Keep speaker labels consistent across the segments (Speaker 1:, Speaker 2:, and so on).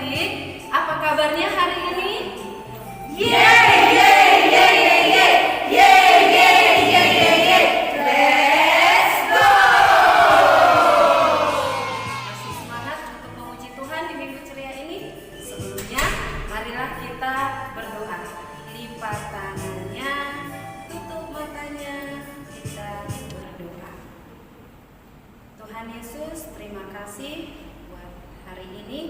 Speaker 1: adik-adik, apa kabarnya hari ini?
Speaker 2: Yeay, yeay, yeay, yeay, yeay, yeay, yeay, yeay, yeay, yeay. Let's go!
Speaker 1: Masih semangat untuk memuji Tuhan di minggu ceria ini? Sebelumnya, marilah kita berdoa. Lipat tangannya, tutup matanya, kita berdoa. Tuhan Yesus, terima kasih buat hari ini.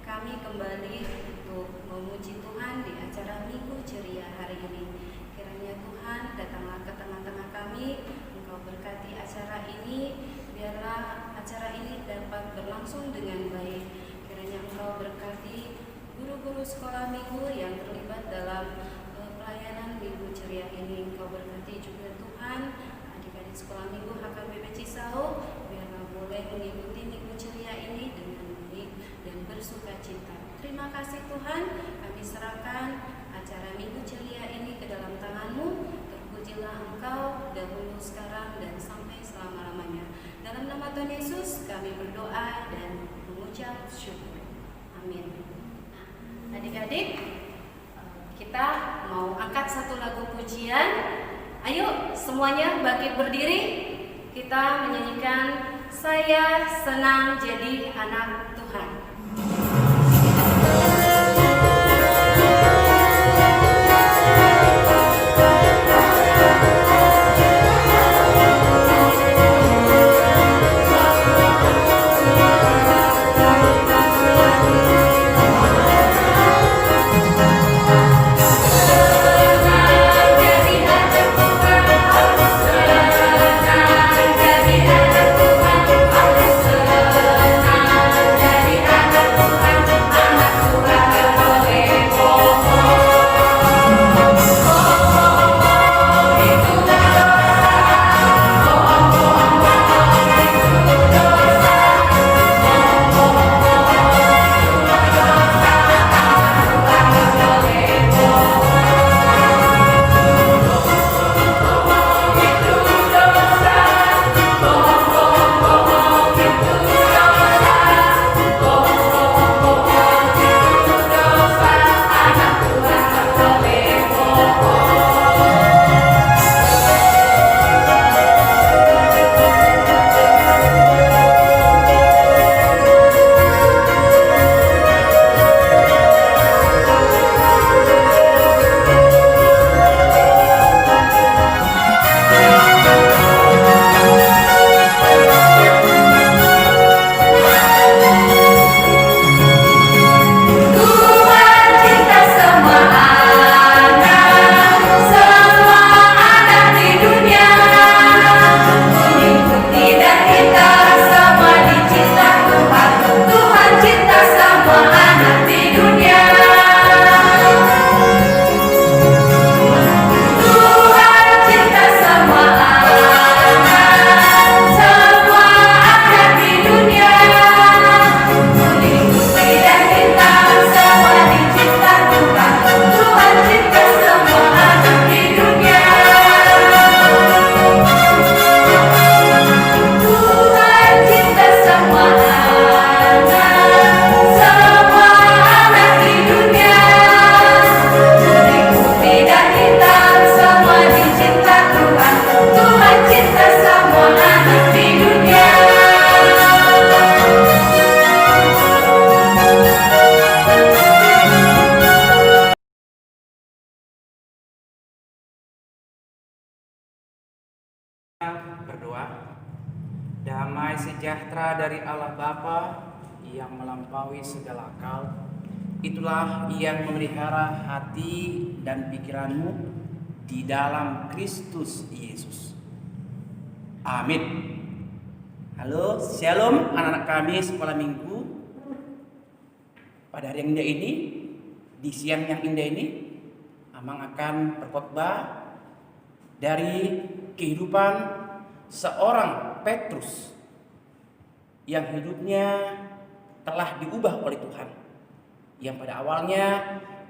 Speaker 1: Kami kembali untuk memuji Tuhan di acara Minggu Ceria hari ini. Kiranya Tuhan datanglah ke tengah-tengah kami, Engkau berkati acara ini, biarlah acara ini dapat berlangsung dengan baik. Kiranya Engkau berkati guru-guru sekolah minggu yang terlibat dalam pelayanan Minggu Ceria ini. Engkau berkati juga Tuhan adik-adik sekolah minggu HKBP Cisauk, biarlah boleh mengikuti Minggu Ceria ini dengan baik dan bersuka cita. Terima kasih Tuhan, kami serahkan acara Minggu Ceria ini ke dalam tangan-Mu. Terpujilah Engkau dahulu, sekarang, dan sampai selama-lamanya. Dalam nama Tuhan Yesus kami berdoa dan mengucap syukur. Amin. Nah, adik-adik, kita mau angkat satu lagu pujian. Ayo semuanya bangkit berdiri. Kita menyanyikan Saya Senang Jadi Anak Tuhan.
Speaker 3: Berdoa. Damai sejahtera dari Allah Bapa yang melampaui segala akal, itulah yang memelihara hati dan pikiranmu di dalam Kristus Yesus. Amin. Halo, shalom anak-anak kami sekolah minggu. Pada hari yang indah ini, di siang yang indah ini, Amang akan berkhotbah dari kehidupan seorang Petrus yang hidupnya telah diubah oleh Tuhan. Yang pada awalnya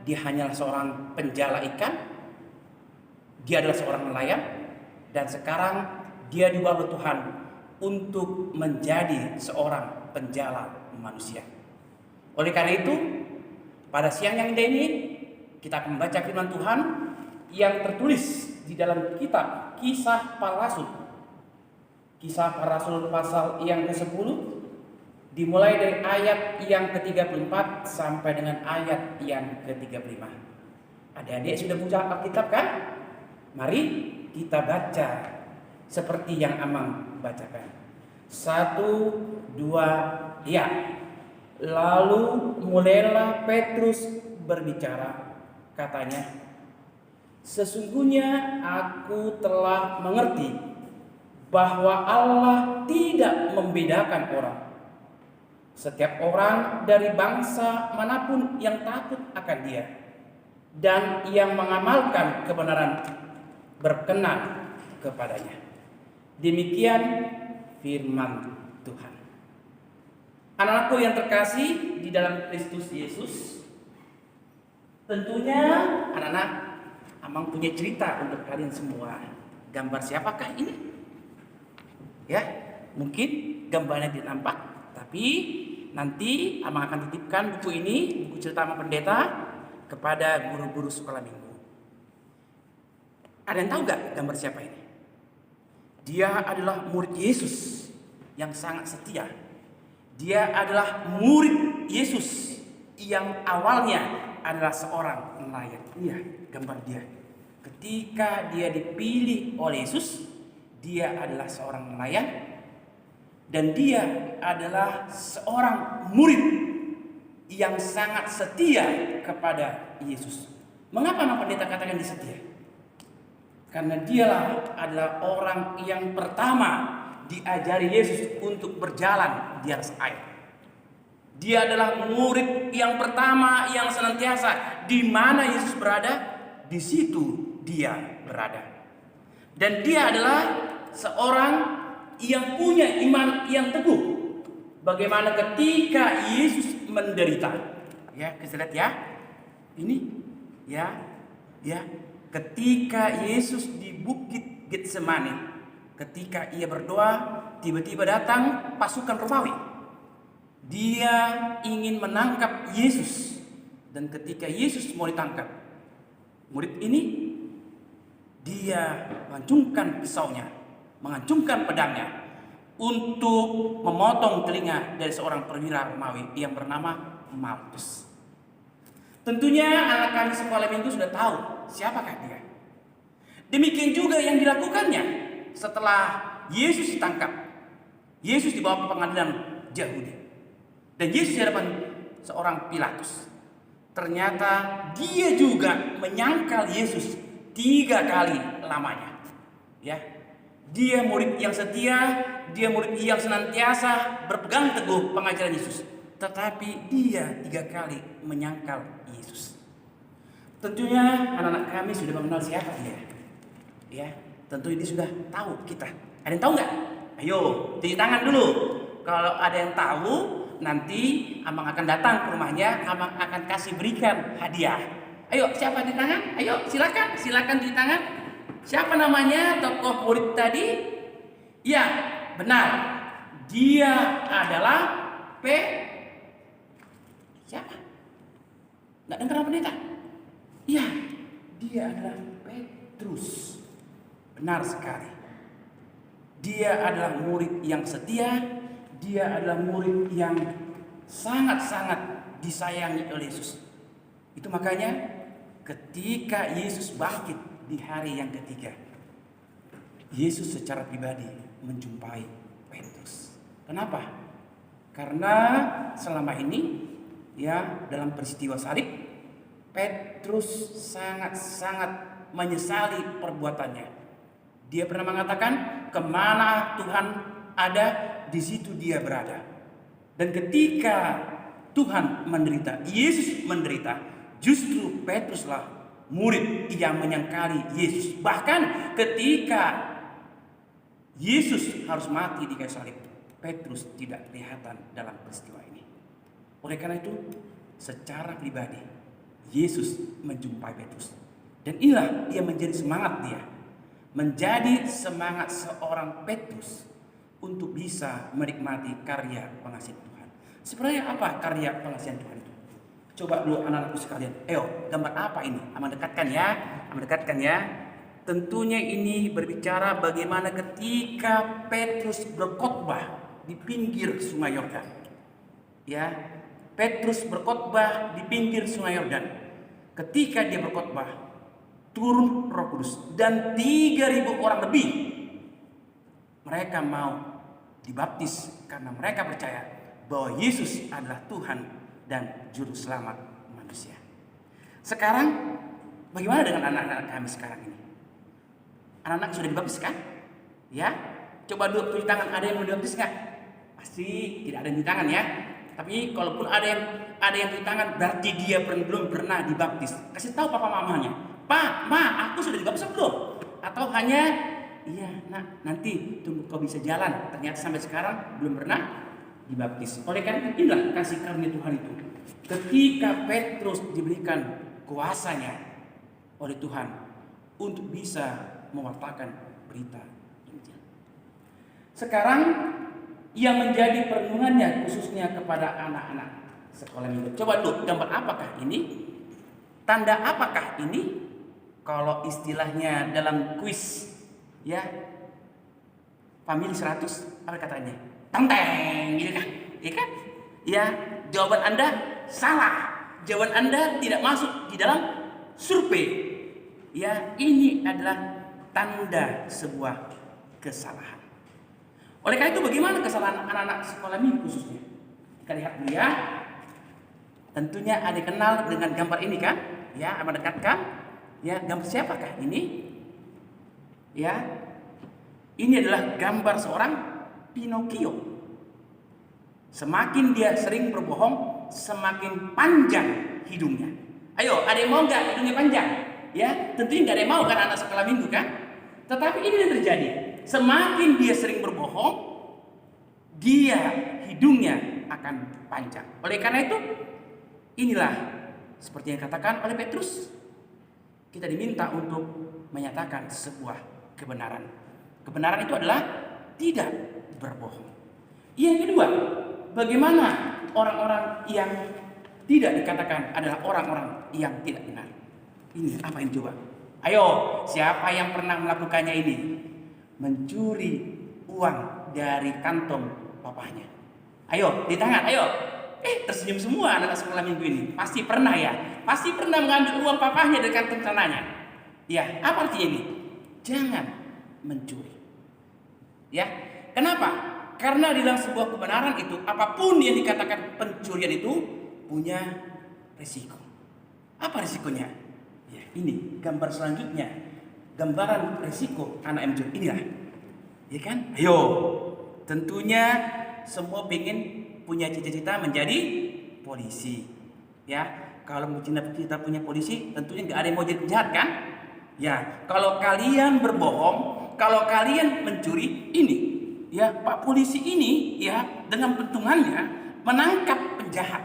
Speaker 3: dia hanyalah seorang penjala ikan, dia adalah seorang nelayan, dan sekarang dia diubah oleh Tuhan untuk menjadi seorang penjala manusia. Oleh karena itu, Pada siang yang indah ini kita akan membaca firman Tuhan yang tertulis di dalam kitab Kisah Para Rasul. Kisah Para Rasul pasal yang ke-10 dimulai dari ayat yang ke-34 sampai dengan ayat yang ke-35. Adik-adik sudah buka Alkitab kan? Mari kita baca seperti yang Amang bacakan. 1, 2, ya. Lalu mulailah Petrus berbicara, katanya, "Sesungguhnya aku telah mengerti bahwa Allah tidak membedakan orang. Setiap orang dari bangsa manapun yang takut akan Dia dan yang mengamalkan kebenaran berkenan kepadanya." Demikian firman Tuhan. Anak-anakku yang terkasih di dalam Kristus Yesus, tentunya anak-anak, Amang punya cerita untuk kalian semua. Gambar siapakah ini? Ya, mungkin gambarnya tidak nampak, tapi nanti Amang akan titipkan buku ini, buku cerita Amang Pendeta, kepada guru-guru sekolah minggu. Ada yang tahu gak gambar siapa ini? Dia adalah murid Yesus yang sangat setia. Dia adalah murid Yesus yang awalnya adalah seorang nelayan. Iya, gambar dia. Ketika dia dipilih oleh Yesus, dia adalah seorang nelayan dan dia adalah seorang murid yang sangat setia kepada Yesus. Mengapa Pak Pendeta katakan dia setia? Karena dialah adalah orang yang pertama diajari Yesus untuk berjalan di atas air. Dia adalah murid yang pertama yang senantiasa di mana Yesus berada, di situ dia berada. Dan dia adalah seorang yang punya iman yang teguh. Bagaimana ketika Yesus menderita? Ya, kita lihat ya. Ini ya. Ketika Yesus di bukit Getsemani, ketika ia berdoa, tiba-tiba datang pasukan Romawi. Dia ingin menangkap Yesus. Dan ketika Yesus mau ditangkap, murid ini dia mengacungkan pisaunya, mengacungkan pedangnya untuk memotong telinga dari seorang perwira Romawi yang bernama Malkus. Tentunya anak kami sekolah minggu sudah tahu siapakah dia. Demikian juga yang dilakukannya setelah Yesus ditangkap. Yesus dibawa ke pengadilan Yahudi. Dan Yesus di hadapan seorang Pilatus. Ternyata dia juga menyangkal Yesus 3 kali lamanya. Ya. Dia murid yang setia, dia murid yang senantiasa berpegang teguh pengajaran Yesus. Tetapi dia 3 kali menyangkal Yesus. Tentunya anak-anak kami sudah mengenal siapa dia. Ya, tentu ini sudah tahu kita. Ada yang tahu nggak? Ayo, tunjuk tangan dulu. Kalau ada yang tahu, nanti Amang akan datang ke rumahnya, Amang akan kasih berikan hadiah. Ayo, siapa di tangan? Ayo, silakan di tangan. Siapa namanya tokoh murid tadi? Ya, benar. Dia adalah siapa? Nggak dengar apa pendeta? Ya, dia adalah Petrus. Benar sekali. Dia adalah murid yang setia. Dia adalah murid yang sangat-sangat disayangi oleh Yesus. Itu makanya ketika Yesus bangkit di hari yang ketiga, Yesus secara pribadi menjumpai Petrus. Kenapa? Karena selama ini ya dalam peristiwa salib, Petrus sangat-sangat menyesali perbuatannya. Dia pernah mengatakan, kemana Tuhan ada, di situ dia berada. Dan ketika Tuhan menderita, Yesus menderita, justru Petruslah murid yang menyangkali Yesus. Bahkan ketika Yesus harus mati di kayu salib, Petrus tidak kelihatan dalam peristiwa ini. Oleh karena itu, secara pribadi Yesus menjumpai Petrus. Dan inilah dia menjadi semangat dia. Menjadi semangat seorang Petrus untuk bisa menikmati karya pengasihan Tuhan. Sebenarnya apa karya pengasihan Tuhan itu? Coba dulu anak-anakku sekalian. Ayo, gambar apa ini? Mendekatkan ya. Mendekatkan ya. Tentunya ini berbicara bagaimana ketika Petrus berkhotbah di pinggir Sungai Yordan. Ya, Petrus berkhotbah di pinggir Sungai Yordan. Ketika dia berkhotbah, turun Roh Kudus dan 3.000 orang lebih mereka mau dibaptis karena mereka percaya bahwa Yesus adalah Tuhan dan juru selamat manusia. Sekarang bagaimana dengan anak-anak kami sekarang ini? Anak-anak sudah dibaptis kan? Ya, coba dulu cuci tangan, ada yang mau dibaptis nggak? Pasti tidak ada yang cuci tangan ya. Tapi kalaupun ada yang cuci tangan, berarti dia belum pernah dibaptis. Kasih tahu papa mamanya, Pak, Ma, aku sudah dibaptis belum? Atau hanya, iya nak, nanti tunggu kau bisa jalan. Ternyata sampai sekarang belum pernah dibaptis. Oleh karena inilah kasih karunia Tuhan itu. Ketika Petrus diberikan kuasanya oleh Tuhan untuk bisa mewartakan berita Injil. Sekarang yang menjadi perenungannya khususnya kepada anak-anak sekolah minggu. Coba dulu gambar apakah ini? Tanda apakah ini? Kalau istilahnya dalam kuis ya Family 100 apa katanya? Tenteng, gitu kan? Iya kan? Ya, jawaban Anda salah. Jawaban Anda tidak masuk di dalam survei. Ya, ini adalah tanda sebuah kesalahan. Oleh karena itu bagaimana kesalahan anak-anak sekolah minggu khususnya? Kita lihat dulu ya. Tentunya ada kenal dengan gambar ini kan? Ya, mendekatkan. Ya, gambar siapakah ini? Ya, ini adalah gambar seorang Pinocchio. Semakin dia sering berbohong, semakin panjang hidungnya. Ayo, ada yang mau nggak hidungnya panjang? Ya, tentunya nggak ada yang mau kan anak sekolah minggu kan? Tetapi ini yang terjadi. Semakin dia sering berbohong, dia hidungnya akan panjang. Oleh karena itu, inilah seperti yang dikatakan oleh Petrus. Kita diminta untuk menyatakan sebuah kebenaran. Kebenaran itu adalah tidak berbohong. Yang kedua, bagaimana orang-orang yang tidak dikatakan adalah orang-orang yang tidak benar? Ini apa yang coba? Ayo, siapa yang pernah melakukannya ini? Mencuri uang dari kantong papahnya. Ayo, di tangan, ayo. Tersenyum semua anak sekolah minggu ini. Pasti pernah ya. Pasti pernah mengambil uang papahnya dari kantong celananya. Ya, apa artinya ini? Jangan mencuri. Ya, kenapa? Karena di dalam sebuah kebenaran itu, apapun yang dikatakan pencurian itu punya risiko. Apa risikonya? Ya, ini gambar selanjutnya. Gambaran risiko anak mencuri. Inilah. Ya kan? Ayo. Tentunya semua ingin punya cita-cita menjadi polisi. Ya, kalau cita-cita punya polisi, tentunya nggak ada yang mau jadi penjahat kan? Ya, kalau kalian berbohong, kalau kalian mencuri, ini ya Pak polisi ini ya dengan pentungannya menangkap penjahat.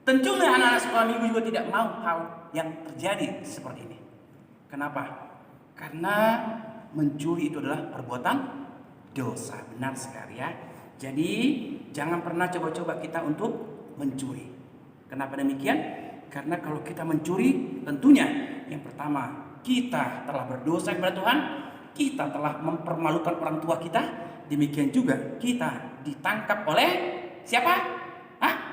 Speaker 3: Tentunya anak-anak sekolah minggu juga tidak mau hal yang terjadi seperti ini. Kenapa? Karena mencuri itu adalah perbuatan dosa, benar sekali ya. Jadi jangan pernah coba-coba kita untuk mencuri. Kenapa demikian? Karena kalau kita mencuri, tentunya yang pertama kita telah berdosa kepada Tuhan, kita telah mempermalukan orang tua kita, demikian juga kita ditangkap oleh siapa?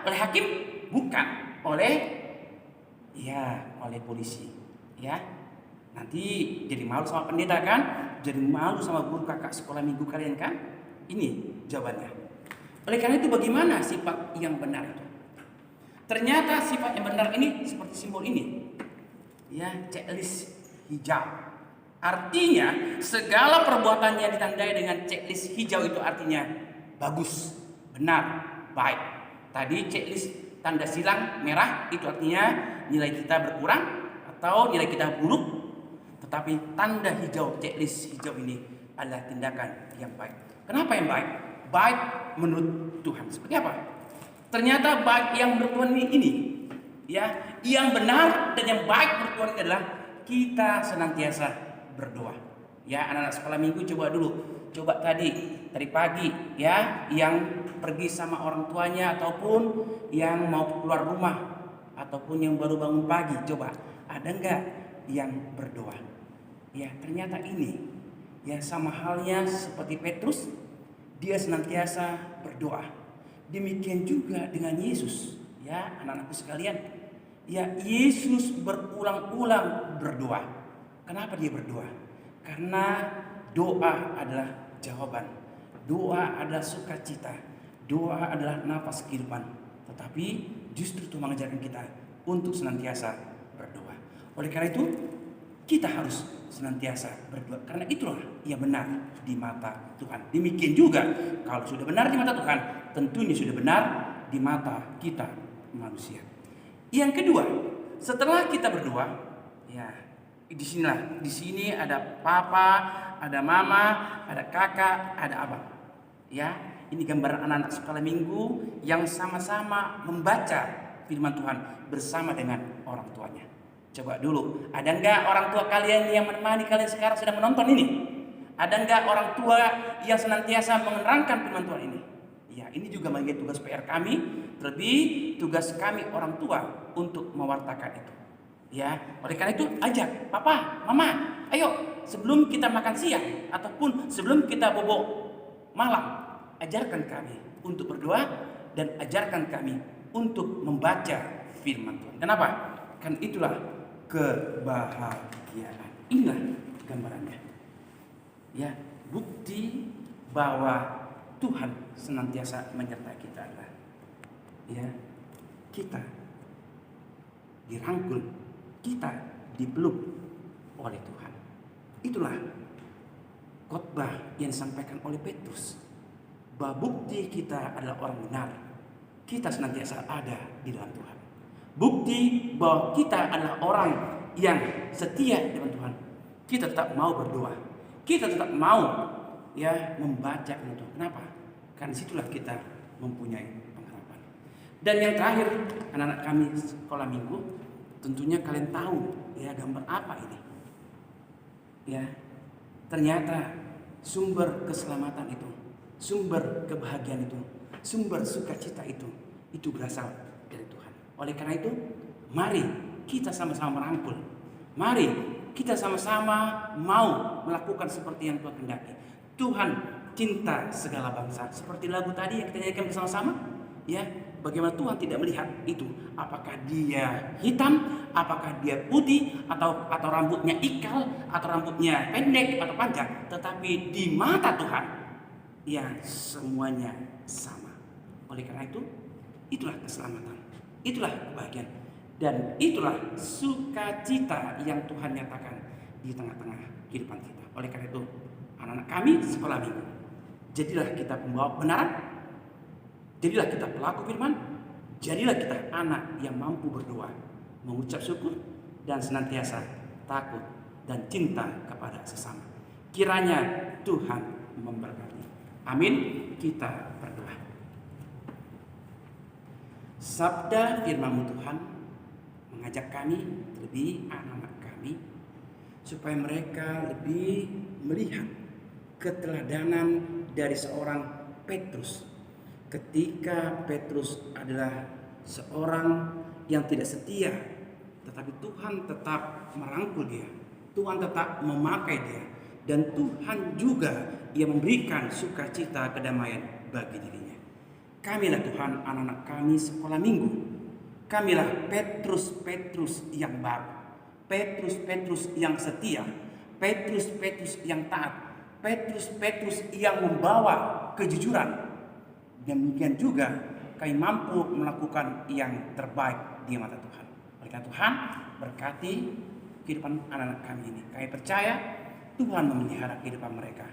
Speaker 3: Oleh hakim? Bukan, oleh polisi. Ya, nanti jadi malu sama pendeta kan? Jadi malu sama guru kakak sekolah minggu kalian kan? Ini jawabannya. Oleh karena itu bagaimana sifat yang benar itu? Ternyata sifat yang benar ini seperti simbol ini. Ya, checklist hijau. Artinya segala perbuatannya ditandai dengan checklist hijau itu artinya bagus, benar, baik. Tadi checklist tanda silang merah itu artinya nilai kita berkurang atau nilai kita buruk. Tetapi tanda hijau, checklist hijau ini adalah tindakan yang baik. Kenapa yang baik? Baik menurut Tuhan. Seperti apa? Ternyata baik yang menurut Tuhan ini ya, yang benar dan yang baik menurut Tuhan ini adalah kita senantiasa berdoa. Ya, anak-anak sekolah minggu coba dulu. Coba tadi dari pagi ya, yang pergi sama orang tuanya ataupun yang mau keluar rumah ataupun yang baru bangun pagi, coba ada nggak yang berdoa? Ya, ternyata ini ya sama halnya seperti Petrus, dia senantiasa berdoa. Demikian juga dengan Yesus, ya anak-anakku sekalian. Ya, Yesus berulang-ulang berdoa. Kenapa dia berdoa? Karena doa adalah jawaban. Doa adalah sukacita. Doa adalah nafas kehidupan. Tetapi justru Tuhan mengajarkan kita untuk senantiasa berdoa. Oleh karena itu, kita harus senantiasa berdoa. Karena itulah yang benar di mata Tuhan. Demikian juga kalau sudah benar di mata Tuhan, tentunya sudah benar di mata kita manusia. Yang kedua, setelah kita berdoa, ya di sini ada papa, ada mama, ada kakak, ada abang. Ya, ini gambaran anak-anak sekolah minggu yang sama-sama membaca firman Tuhan bersama dengan orang tuanya. Coba dulu, ada enggak orang tua kalian yang menemani kalian sekarang sedang menonton ini? Ada enggak orang tua yang senantiasa menerangkan firman Tuhan ini? Ya, ini juga menjadi tugas PR kami, terlebih tugas kami orang tua untuk mewartakan itu. Ya, oleh karena itu ajak papa, mama, ayo sebelum kita makan siang ataupun sebelum kita bobok malam, ajarkan kami untuk berdoa dan ajarkan kami untuk membaca firman Tuhan. Kenapa? Kan itulah kebahagiaan. Inilah gambarannya. Ya, bukti bahwa Tuhan senantiasa menyertai kita adalah ya, kita dirangkul, kita dipeluk oleh Tuhan. Itulah khotbah yang disampaikan oleh Petrus. Bahwa bukti kita adalah orang benar. Kita senantiasa ada di dalam Tuhan. Bukti bahwa kita adalah orang yang setia dengan Tuhan. Kita tetap mau berdoa. Kita tetap mau ya membaca firman Tuhan. Kenapa? Karena situlah kita mempunyai pengharapan. Dan yang terakhir, anak-anak kami sekolah minggu, tentunya kalian tahu ya gambar apa ini. Ya, ternyata sumber keselamatan itu, sumber kebahagiaan itu, sumber sukacita itu berasal dari Tuhan. Oleh karena itu, mari kita sama-sama merangkul. Mari kita sama-sama mau melakukan seperti yang Tuhan kehendaki. Tuhan cinta segala bangsa. Seperti lagu tadi yang kita nyanyikan bersama-sama, ya, bagaimana Tuhan tidak melihat itu, apakah dia hitam, apakah dia putih, atau rambutnya ikal, atau rambutnya pendek atau panjang, tetapi di mata Tuhan, ya semuanya sama. Oleh karena itu, itulah keselamatan, itulah kebahagiaan, dan itulah sukacita yang Tuhan nyatakan di tengah-tengah kehidupan kita. Oleh karena itu, anak-anak kami sekolah minggu, jadilah kita pembawa kebenaran, jadilah kita pelaku firman, jadilah kita anak yang mampu berdoa, mengucap syukur, dan senantiasa takut dan cinta kepada sesama. Kiranya Tuhan memberkati. Amin. Kita berdoa. Sabda firman Tuhan mengajak kami, terlebih anak-anak kami, supaya mereka lebih melihat keteladanan dari seorang Petrus. Ketika Petrus adalah seorang yang tidak setia, tetapi Tuhan tetap merangkul dia, Tuhan tetap memakai dia, dan Tuhan juga yang memberikan sukacita kedamaian bagi dirinya. Kamilah Tuhan anak-anak kami sekolah minggu. Kamilah Petrus yang baru, Petrus yang setia, Petrus yang taat, Petrus yang membawa kejujuran. Demikian juga kami mampu melakukan yang terbaik di mata Tuhan. Oleh karena Tuhan berkati kehidupan anak-anak kami ini. Kami percaya Tuhan memelihara kehidupan mereka.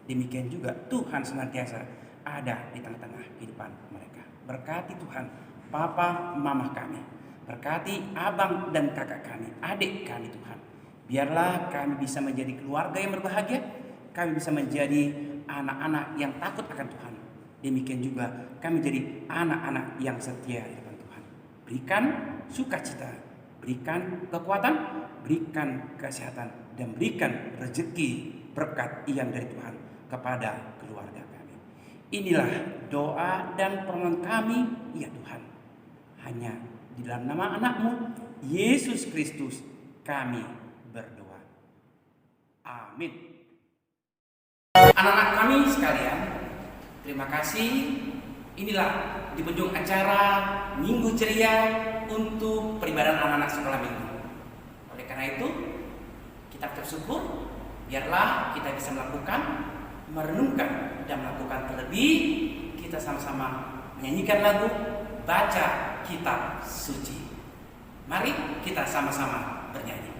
Speaker 3: Demikian juga Tuhan senantiasa ada di tengah-tengah kehidupan mereka. Berkati Tuhan papa mama kami, berkati abang dan kakak kami, adik kami Tuhan. Biarlah kami bisa menjadi keluarga yang berbahagia, kami bisa menjadi anak-anak yang takut akan Tuhan. Demikian juga kami jadi anak-anak yang setia di depan Tuhan. Berikan sukacita, berikan kekuatan, berikan kesehatan, dan berikan rezeki berkat yang dari Tuhan kepada keluarga kami. Inilah doa dan permohonan kami, ya Tuhan. Hanya Di dalam nama anakmu, Yesus Kristus, kami berdoa. Amin. Anak-anak kami sekalian, terima kasih. Inilah di penghujung acara Minggu Ceria untuk peribadatan anak-anak sekolah minggu. Oleh karena itu, kita bersyukur, biarlah kita bisa merenungkan dan melakukan terlebih. Kita sama-sama menyanyikan lagu, baca kitab suci. Mari kita sama-sama bernyanyi.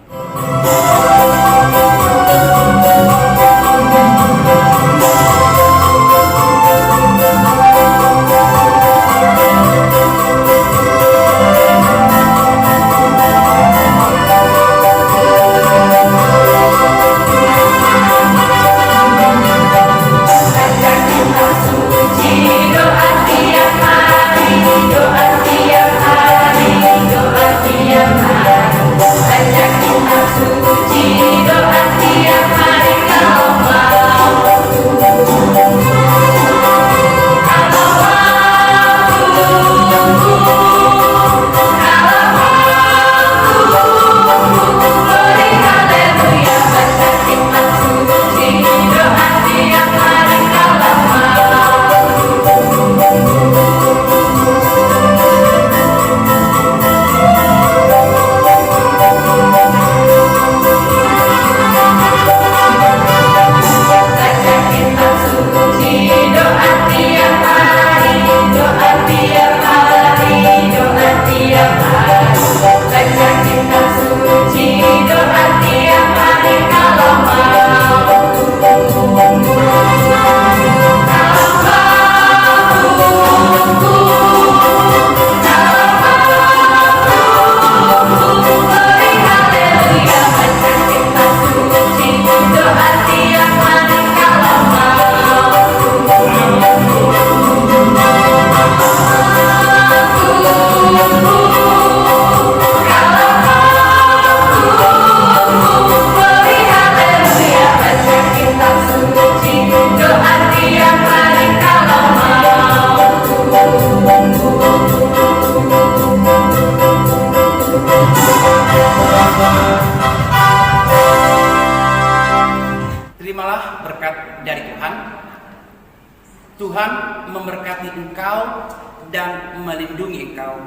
Speaker 3: Terimalah berkat dari Tuhan. Tuhan memberkati engkau dan melindungi engkau.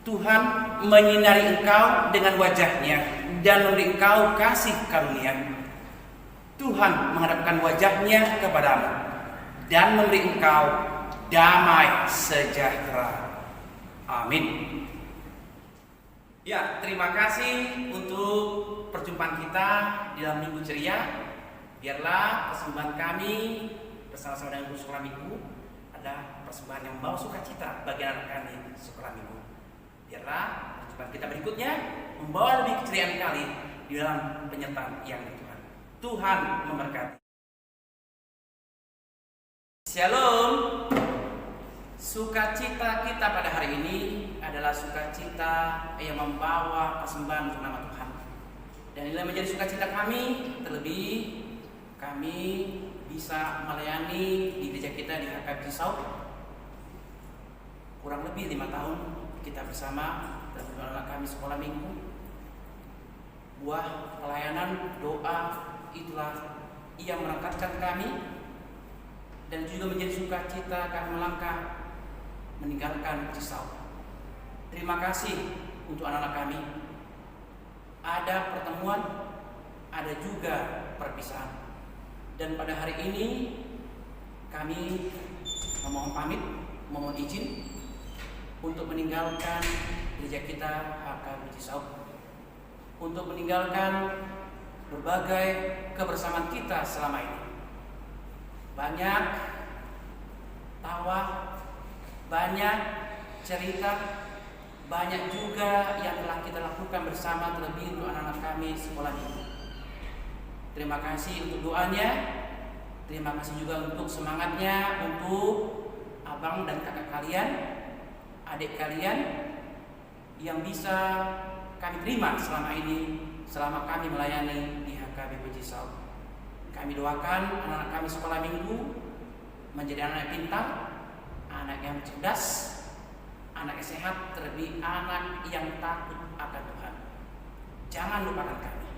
Speaker 3: Tuhan menyinari engkau dengan wajahnya dan memberi engkau kasih karunia. Tuhan menghadapkan wajahnya kepadamu dan memberi engkau damai sejahtera. Amin. Ya, terima kasih untuk perjumpaan kita di dalam Minggu Ceria. Biarlah persembahan kami bersama-sama dengan guru sekolah minggu adalah persembahan yang membawa sukacita bagi anak kami sekolah minggu. Biarlah perjumpaan kita berikutnya membawa lebih keceriaan kali di dalam penyertaan yang Tuhan. Tuhan memberkati. Shalom. Sukacita kita pada hari ini adalah sukacita yang membawa persembahan untuk nama Tuhan. Dan inilah menjadi sukacita kami, terlebih kami bisa melayani di gereja kita di HKBP Cisau kurang lebih 5 tahun kita bersama dalam anak kami sekolah minggu. Buah pelayanan doa itulah yang mengangkatkan kami dan juga menjadi sukacita kami melangkah meninggalkan Cisau. Terima kasih untuk anak-anak kami. Ada pertemuan, ada juga perpisahan. Dan pada hari ini kami memohon pamit, memohon izin untuk meninggalkan gereja kita HKBP Cisau, untuk meninggalkan berbagai kebersamaan kita selama ini. Banyak tawa, banyak cerita, banyak juga yang telah kita lakukan bersama, terlebih untuk anak-anak kami sekolah ini. Terima kasih untuk doanya, terima kasih juga untuk semangatnya untuk abang dan kakak kalian, adik kalian yang bisa kami terima selama ini, selama kami melayani di HKBP Cisau. Kami doakan anak-anak kami sekolah minggu menjadi anak yang pintar, anak yang cerdas, anak yang sehat, terlebih anak yang takut akan Tuhan. Jangan lupakan kami.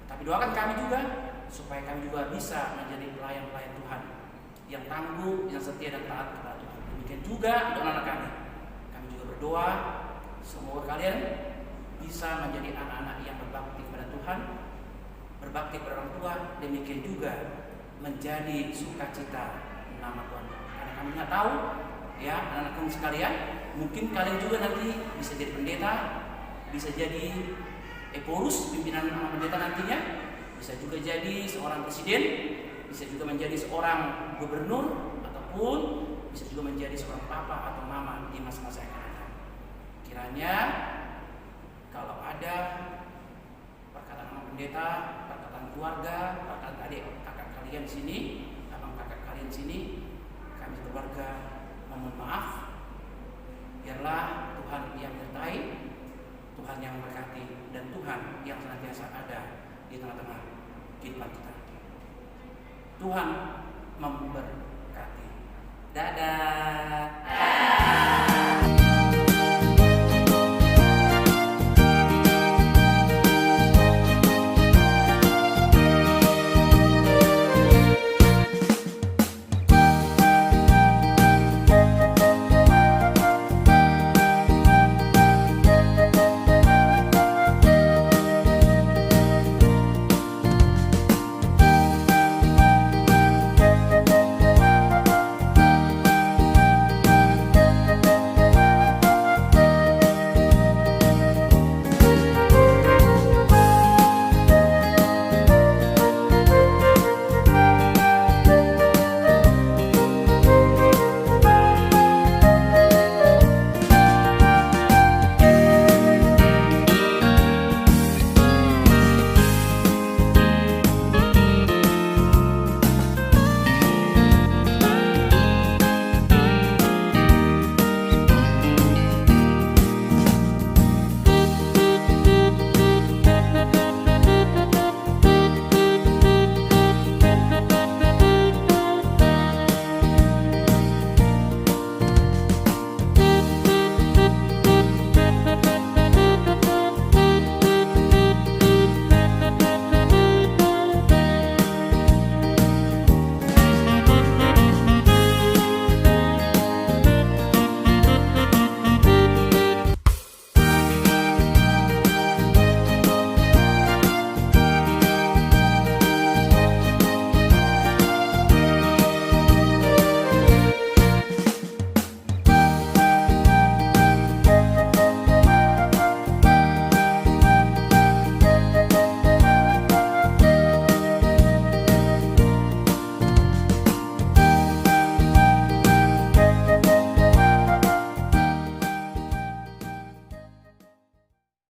Speaker 3: Tapi doakan kami juga supaya kami juga bisa menjadi pelayan-pelayan Tuhan yang tangguh, yang setia dan taat kepada Tuhan. Demikian juga untuk anak kami. Kami juga berdoa semoga kalian bisa menjadi anak-anak yang berbakti kepada Tuhan, berbakti kepada orang tua, demikian juga menjadi sukacita nama Tuhan. Karena kami nggak tahu, ya anak-anakku sekalian, mungkin kalian juga nanti bisa jadi pendeta, bisa jadi pengurus pimpinan pendeta nantinya, bisa juga jadi seorang presiden, bisa juga menjadi seorang gubernur, ataupun bisa juga menjadi seorang papa atau mama di masa-masa yang akan datang. Kiranya kalau ada perkataan pendeta, perkataan keluarga, perkataan adik kakak kalian di sini, abang kakak kalian di sini, kami keluarga mohon maaf. Biarlah Tuhan yang menyertai, Tuhan yang memberkati, dan Tuhan yang senantiasa ada di tengah-tengah kehidupan kita. Tuhan